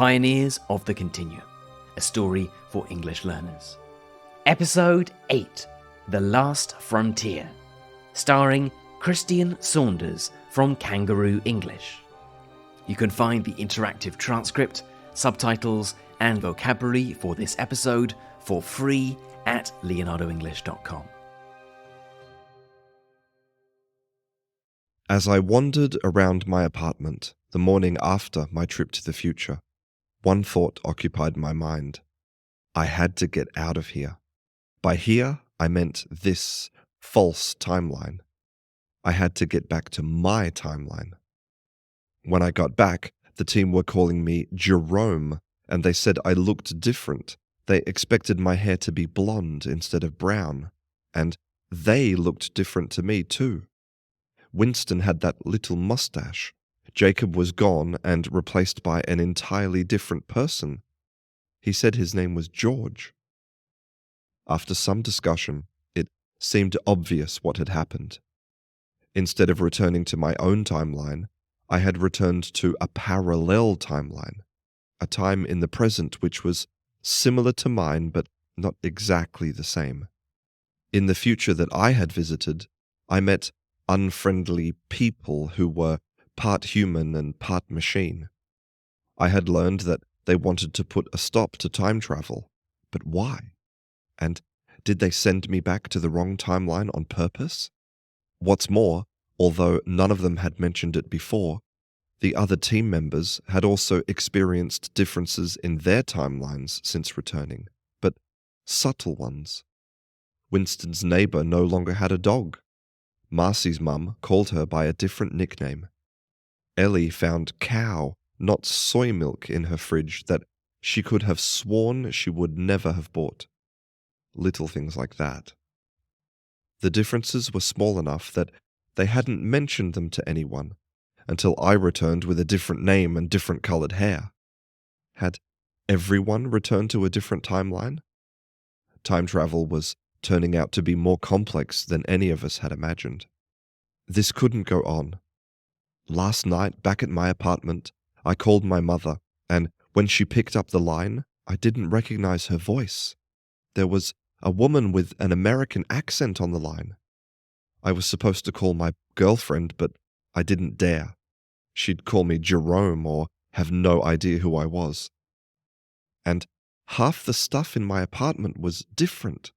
Pioneers of the Continuum, a story for English learners. Episode 8, The Last Frontier, starring Christian Saunders from Canguro English. You can find the interactive transcript, subtitles, and vocabulary for this episode for free at leonardoenglish.com. As I wandered around my apartment the morning after my trip to the future, one thought occupied my mind. I had to get out of here. By here, I meant this false timeline. I had to get back to my timeline. When I got back, the team were calling me Jerome, and they said I looked different. They expected my hair to be blonde instead of brown, and they looked different to me too. Winston had that little mustache. Jacob was gone and replaced by an entirely different person. He said his name was George. After some discussion, it seemed obvious what had happened. Instead of returning to my own timeline, I had returned to a parallel timeline, a time in the present which was similar to mine but not exactly the same. In the future that I had visited, I met unfriendly people who were part human and part machine. I had learned that they wanted to put a stop to time travel, but why? And did they send me back to the wrong timeline on purpose? What's more, although none of them had mentioned it before, the other team members had also experienced differences in their timelines since returning, but subtle ones. Winston's neighbor no longer had a dog. Marcy's mum called her by a different nickname. Ellie found cow, not soy milk, in her fridge that she could have sworn she would never have bought. Little things like that. The differences were small enough that they hadn't mentioned them to anyone until I returned with a different name and different colored hair. Had everyone returned to a different timeline? Time travel was turning out to be more complex than any of us had imagined. This couldn't go on. Last night, back at my apartment, I called my mother, and when she picked up the line, I didn't recognize her voice. There was a woman with an American accent on the line. I was supposed to call my girlfriend, but I didn't dare. She'd call me Jerome or have no idea who I was. And half the stuff in my apartment was different.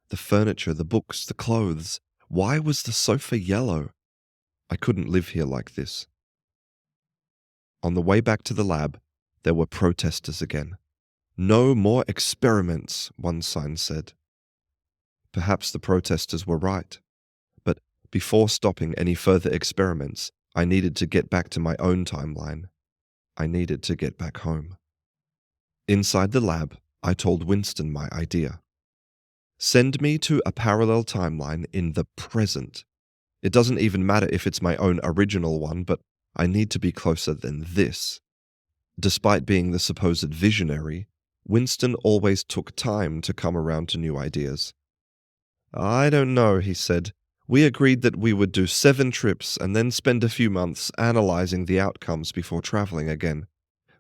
The furniture, the books, the clothes. Why was the sofa yellow? I couldn't live here like this. On the way back to the lab, there were protesters again. No more experiments, one sign said. Perhaps the protesters were right. But before stopping any further experiments, I needed to get back to my own timeline. I needed to get back home. Inside the lab, I told Winston my idea. Send me to a parallel timeline in the present. It doesn't even matter if it's my own original one, but I need to be closer than this. Despite being the supposed visionary, Winston always took time to come around to new ideas. I don't know, he said. We agreed that we would do 7 trips and then spend a few months analyzing the outcomes before traveling again.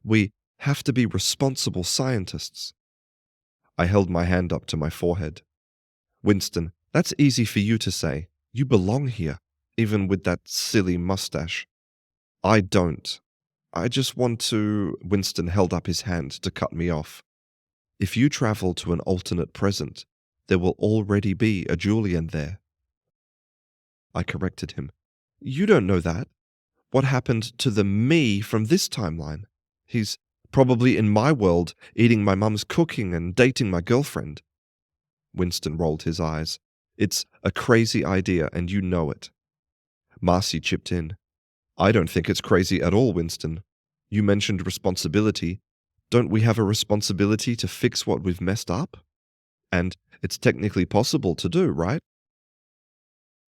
We have to be responsible scientists. I held my hand up to my forehead. Winston, that's easy for you to say. You belong here, even with that silly mustache. I don't. I just want to... Winston held up his hand to cut me off. If you travel to an alternate present, there will already be a Julian there. I corrected him. You don't know that. What happened to the me from this timeline? He's probably in my world, eating my mum's cooking and dating my girlfriend. Winston rolled his eyes. It's a crazy idea, and you know it. Marcy chipped in. I don't think it's crazy at all, Winston. You mentioned responsibility. Don't we have a responsibility to fix what we've messed up? And it's technically possible to do, right?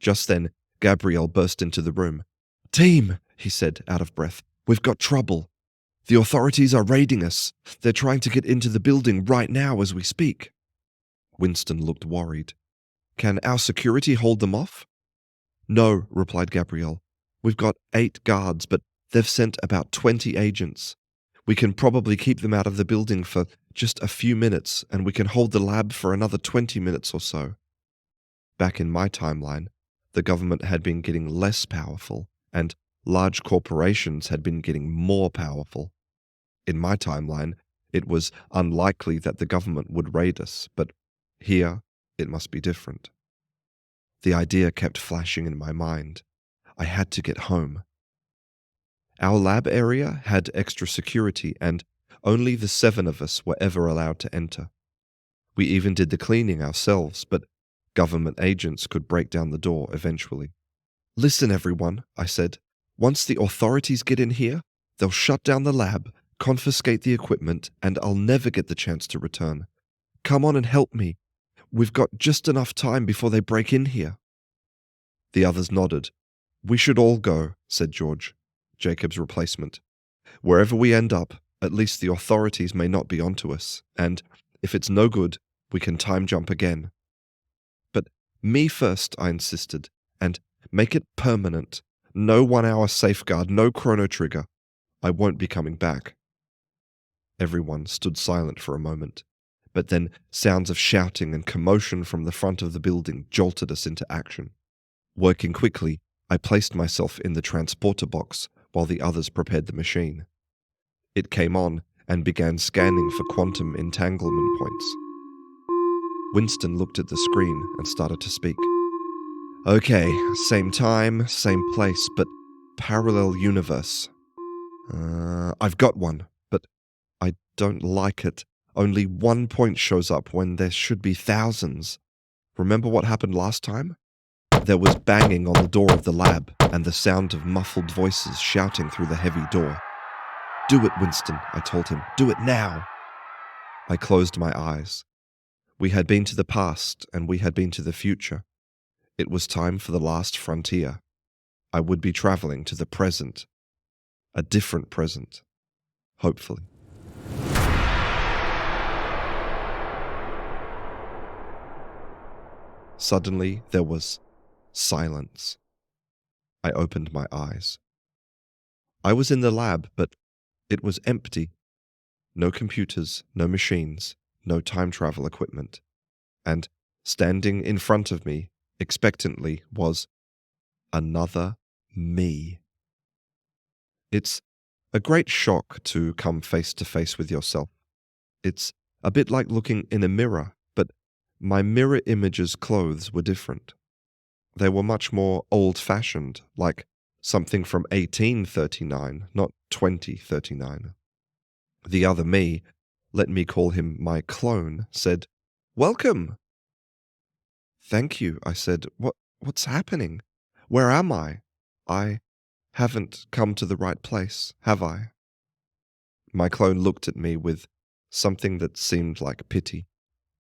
Just then, Gabriel burst into the room. Team, he said, out of breath. We've got trouble. The authorities are raiding us. They're trying to get into the building right now as we speak. Winston looked worried. Can our security hold them off? No, replied Gabriel. We've got 8 guards, but they've sent about 20 agents. We can probably keep them out of the building for just a few minutes, and we can hold the lab for another 20 minutes or so. Back in my timeline, the government had been getting less powerful, and large corporations had been getting more powerful. In my timeline, it was unlikely that the government would raid us, but here it must be different. The idea kept flashing in my mind. I had to get home. Our lab area had extra security, and only the 7 of us were ever allowed to enter. We even did the cleaning ourselves, but government agents could break down the door eventually. "Listen, everyone," I said. "Once the authorities get in here, they'll shut down the lab, confiscate the equipment, and I'll never get the chance to return. Come on and help me. We've got just enough time before they break in here." The others nodded. "We should all go," said George, Jacob's replacement. "Wherever we end up, at least the authorities may not be onto us, and if it's no good, we can time jump again." "But me first," I insisted, "and make it permanent. No 1-hour safeguard, no chrono trigger. I won't be coming back." Everyone stood silent for a moment, but then sounds of shouting and commotion from the front of the building jolted us into action. Working quickly, I placed myself in the transporter box while the others prepared the machine. It came on and began scanning for quantum entanglement points. Winston looked at the screen and started to speak. "Okay, same time, same place, but parallel universe. I've got one, but I don't like it. Only 1 point shows up when there should be thousands. Remember what happened last time? There was banging on the door of the lab and the sound of muffled voices shouting through the heavy door. "Do it, Winston," I told him. "Do it now." I closed my eyes. We had been to the past and we had been to the future. It was time for the last frontier. I would be traveling to the present. A different present. Hopefully. Suddenly, there was silence. I opened my eyes. I was in the lab, but it was empty. No computers, no machines, no time travel equipment. And standing in front of me, expectantly, was another me. It's a great shock to come face to face with yourself. It's a bit like looking in a mirror, but my mirror image's clothes were different. They were much more old-fashioned, like something from 1839, not 2039. The other me, let me call him my clone, said, "Welcome." "Thank you," I said. What's happening? Where am I? I haven't come to the right place, have I?" My clone looked at me with something that seemed like pity.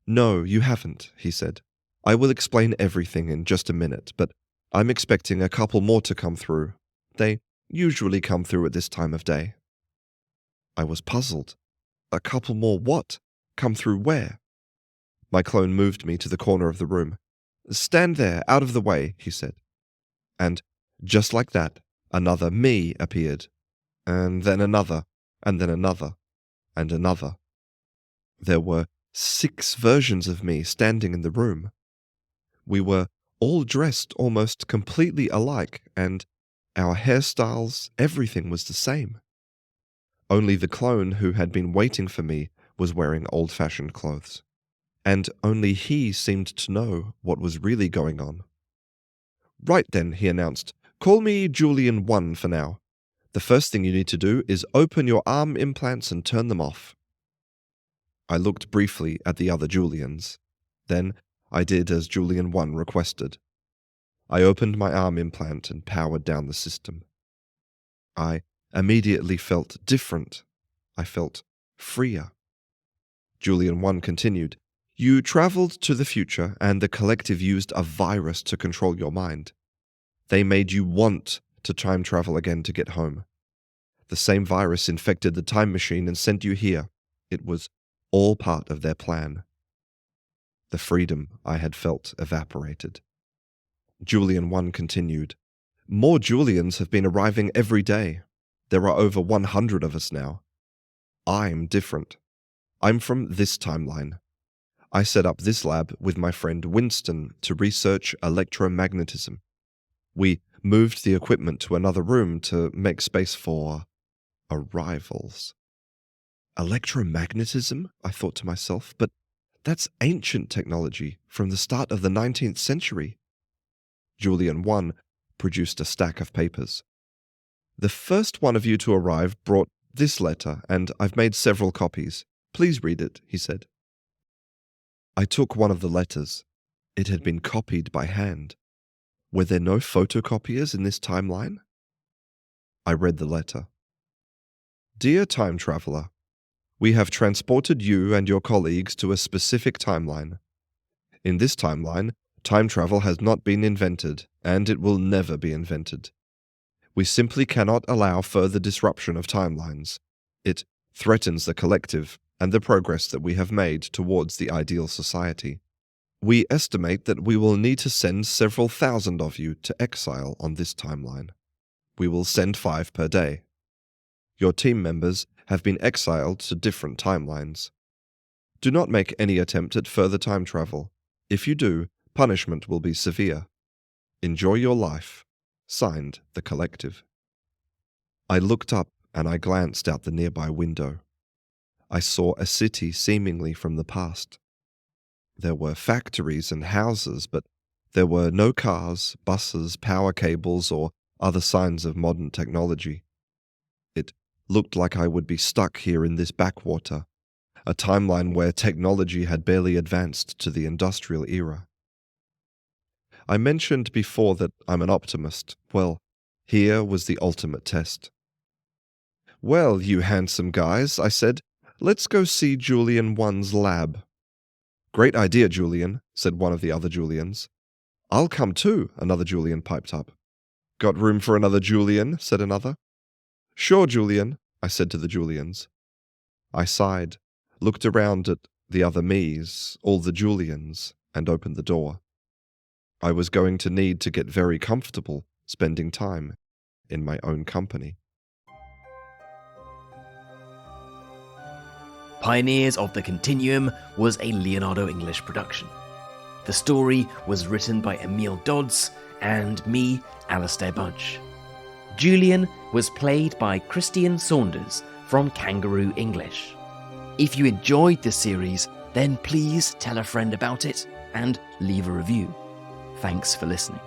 "No, you haven't," he said. "I will explain everything in just a minute, but I'm expecting a couple more to come through. They usually come through at this time of day." I was puzzled. "A couple more what? Come through where?" My clone moved me to the corner of the room. "Stand there, out of the way," he said. And just like that, another me appeared, and then another, and then another, and another. There were 6 versions of me standing in the room. We were all dressed almost completely alike, and our hairstyles, everything was the same. Only the clone who had been waiting for me was wearing old-fashioned clothes. And only he seemed to know what was really going on. "Right then," he announced. "Call me Julian 1 for now. The first thing you need to do is open your arm implants and turn them off." I looked briefly at the other Julians. Then I did as Julian 1 requested. I opened my arm implant and powered down the system. I immediately felt different. I felt freer. Julian 1 continued. "You traveled to the future, and the collective used a virus to control your mind. They made you want to time travel again to get home. The same virus infected the time machine and sent you here. It was all part of their plan." The freedom I had felt evaporated. Julian 1 continued. "More Julians have been arriving every day. There are over 100 of us now. I'm different. I'm from this timeline. I set up this lab with my friend Winston to research electromagnetism. We moved the equipment to another room to make space for arrivals. Electromagnetism? I thought to myself, but that's ancient technology from the start of the 19th century. Julian 1 produced a stack of papers. The first one of you to arrive brought this letter, and I've made several copies. Please read it, he said. I took one of the letters. It had been copied by hand. Were there no photocopiers in this timeline? I read the letter. Dear time traveler, we have transported you and your colleagues to a specific timeline. In this timeline, time travel has not been invented, and it will never be invented. We simply cannot allow further disruption of timelines. It threatens the collective and the progress that we have made towards the ideal society. We estimate that we will need to send several thousand of you to exile on this timeline. We will send 5 per day. Your team members have been exiled to different timelines. Do not make any attempt at further time travel. If you do, punishment will be severe. Enjoy your life. Signed, the collective. I looked up and I glanced out the nearby window. I saw a city seemingly from the past. There were factories and houses, but there were no cars, buses, power cables, or other signs of modern technology. It looked like I would be stuck here in this backwater, a timeline where technology had barely advanced to the industrial era. I mentioned before that I'm an optimist. Well, here was the ultimate test. Well, you handsome guys, I said, let's go see Julian 1's lab. Great idea, Julian, said one of the other Julians. I'll come too, another Julian piped up. Got room for another Julian, said another. Sure, Julian, I said to the Julians. I sighed, looked around at the other me's, all the Julians, and opened the door. I was going to need to get very comfortable spending time in my own company. Pioneers of the Continuum was a Leonardo English production. The story was written by Emil Dodds and me, Alastair Bunch. Julian was played by Christian Saunders from Canguro English. If you enjoyed this series, then please tell a friend about it and leave a review. Thanks for listening.